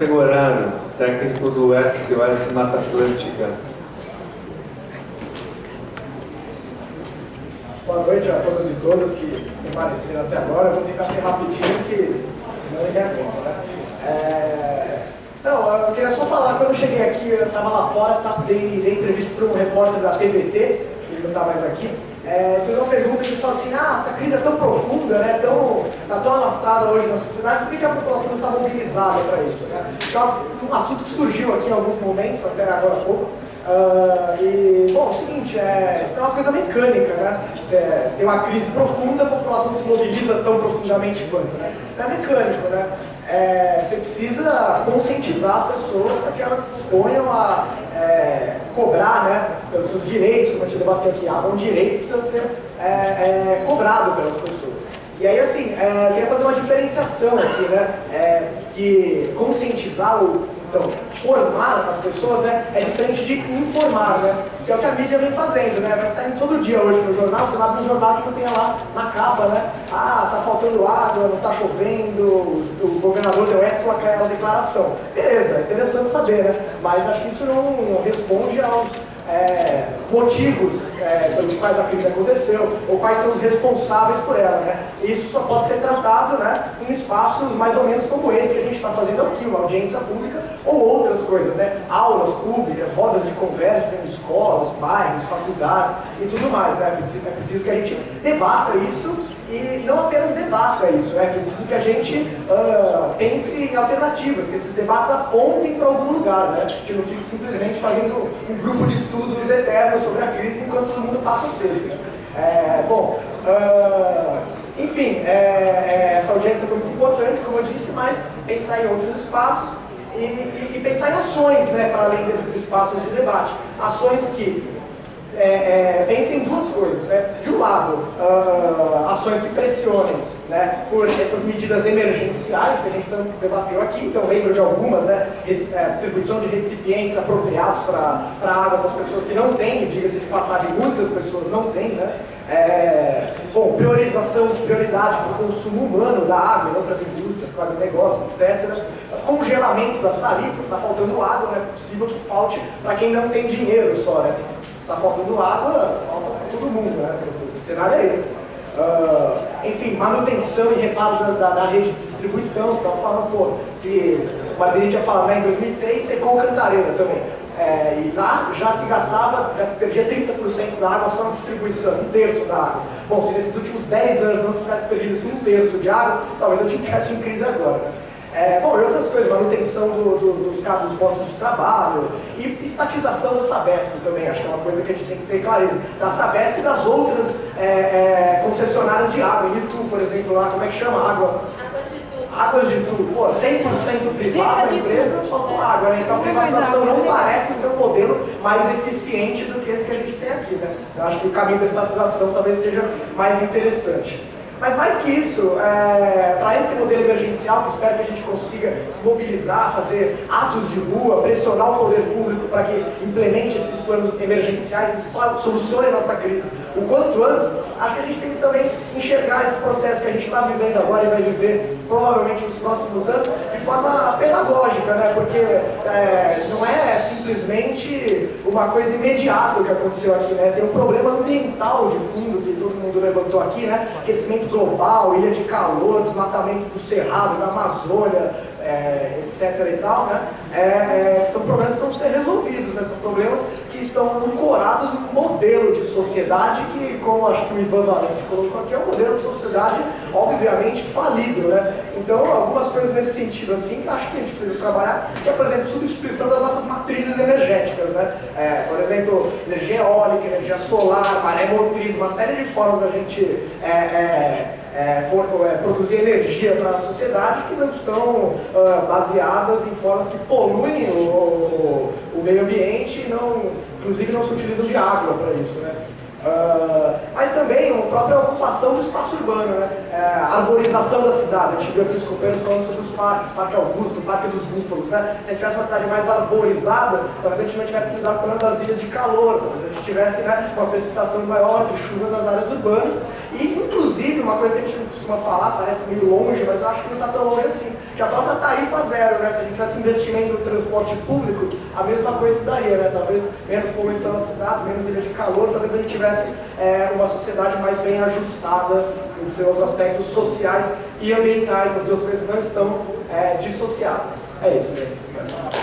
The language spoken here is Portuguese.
Gregoriano, técnico do SOS Mata Atlântica. Boa noite a todas e todas que permaneceram até agora. Eu vou tentar ser rapidinho, que senão ninguém aguenta, né? Eu queria só falar, quando eu cheguei aqui, eu estava lá fora, dei entrevista para um repórter da TVT, que ele não está mais aqui. Fez uma pergunta que falou assim: essa crise é tão profunda, né, está tão alastrada hoje na sociedade, por que a população não está mobilizada para isso? Né? É um assunto que surgiu aqui em alguns momentos, até agora há pouco. Bom, é o seguinte, isso é uma coisa mecânica, né? Tem uma crise profunda, a população se mobiliza tão profundamente quanto, né? É mecânico, né? Você precisa conscientizar as pessoas para que elas se exponham a cobrar, né, pelos seus direitos, como a gente debateu aqui, um direito precisa ser cobrado pelas pessoas. E aí, assim, eu queria fazer uma diferenciação aqui, né, que conscientizar, então, formar as pessoas, né, é diferente de informar, né, que é o que a mídia vem fazendo, né, vai saindo todo dia hoje no jornal, você abre um jornal que você tem lá na capa, né, tá faltando água, não tá chovendo, o governador deu essa ou aquela declaração. Beleza, é interessante saber, né, mas acho que isso não responde aos motivos pelos quais a crise aconteceu, ou quais são os responsáveis por ela, né? Isso só pode ser tratado, né, em espaços mais ou menos como esse que a gente está fazendo aqui, uma audiência pública ou outras coisas, né? Aulas públicas, rodas de conversa em escolas, bairros, faculdades e tudo mais, né? É preciso que a gente debata isso. E não apenas debata isso, é preciso que a gente pense em alternativas, que esses debates apontem para algum lugar, né? A gente não fique simplesmente fazendo um grupo de estudos eternos sobre a crise enquanto todo mundo passa cerca. Enfim, essa audiência foi muito importante, como eu disse, mas pensar em outros espaços e pensar em ações, né, para além desses espaços de debate. Ações que pensem em duas coisas, né? De um lado, ações que pressionem, né, por essas medidas emergenciais que a gente debateu aqui, então lembro de algumas, né? Distribuição de recipientes apropriados para água para as pessoas que não têm, diga-se de passagem, muitas pessoas não têm, né? Prioridade para o consumo humano da água, não para as indústrias, para o negócio, etc. Congelamento das tarifas, está faltando água, não é possível que falte para quem não tem dinheiro só, né? Está faltando água, falta para todo mundo, né? O cenário é esse. Enfim, manutenção e reparo da rede de distribuição, então falando, o Marzelli tinha falado, né, em 2003 secou Cantareira também. E lá já se perdia 30% da água só na distribuição, um terço da água. Bom, se nesses últimos 10 anos não se tivesse perdido assim, um terço de água, talvez a gente estivesse em crise agora, né? E outras coisas, manutenção dos postos de trabalho e estatização da Sabesp também, acho que é uma coisa que a gente tem que ter clareza. Da Sabesp e das outras concessionárias de água. Em Itu, por exemplo, lá, como é que chama? Águas de Itu. 100% privada, a empresa, faltou água, né? Então a privatização não parece ser um modelo mais eficiente do que esse que a gente tem aqui, né? Eu acho que o caminho da estatização talvez seja mais interessante. Mas mais que isso, para esse modelo emergencial, que espero que a gente consiga se mobilizar, fazer atos de rua, pressionar o poder público para que implemente esses planos emergenciais e solucione a nossa crise o quanto antes, acho que a gente tem que também enxergar esse processo que a gente está vivendo agora e vai viver provavelmente nos próximos anos de forma pedagógica, né? Porque não é simplesmente uma coisa imediata o que aconteceu aqui, né? Tem um problema ambiental de fundo que todo mundo levantou aqui, né? Aquecimento global, ilha de calor, desmatamento do Cerrado, da Amazônia, etc. e tal, né? São problemas que vão ser resolvidos, né? São problemas que estão ancorados num modelo de sociedade que, como acho que o Ivan Valente colocou aqui, é um modelo de sociedade obviamente falido, né? Então, algumas coisas nesse sentido assim, que acho que a gente precisa trabalhar, que é, por exemplo, substituição das nossas matrizes energéticas, né? Por exemplo, energia eólica, energia solar, maré motriz, uma série de formas da gente produzir energia para a sociedade que não estão baseadas em formas que poluem o meio ambiente e inclusive não se utilizam de água para isso, né? Mas também a própria ocupação do espaço urbano, né? A arborização da cidade. A gente viu aqui os companheiros falando sobre os parques, Parque Augusto, Parque dos Búfalos, né? Se a gente tivesse uma cidade mais arborizada, talvez a gente não tivesse que lidar com o problema das ilhas de calor, talvez a gente tivesse, né, uma precipitação maior de chuva nas áreas urbanas e, inclusive, Inclusive, uma coisa que a gente não costuma falar, parece meio longe, mas eu acho que não está tão longe assim, que a própria tarifa zero, né? Se a gente tivesse investimento no transporte público, a mesma coisa se daria, né? Talvez menos poluição nas cidades, menos ilha de calor, talvez a gente tivesse uma sociedade mais bem ajustada nos seus aspectos sociais e ambientais. As duas coisas não estão dissociadas. É isso, gente.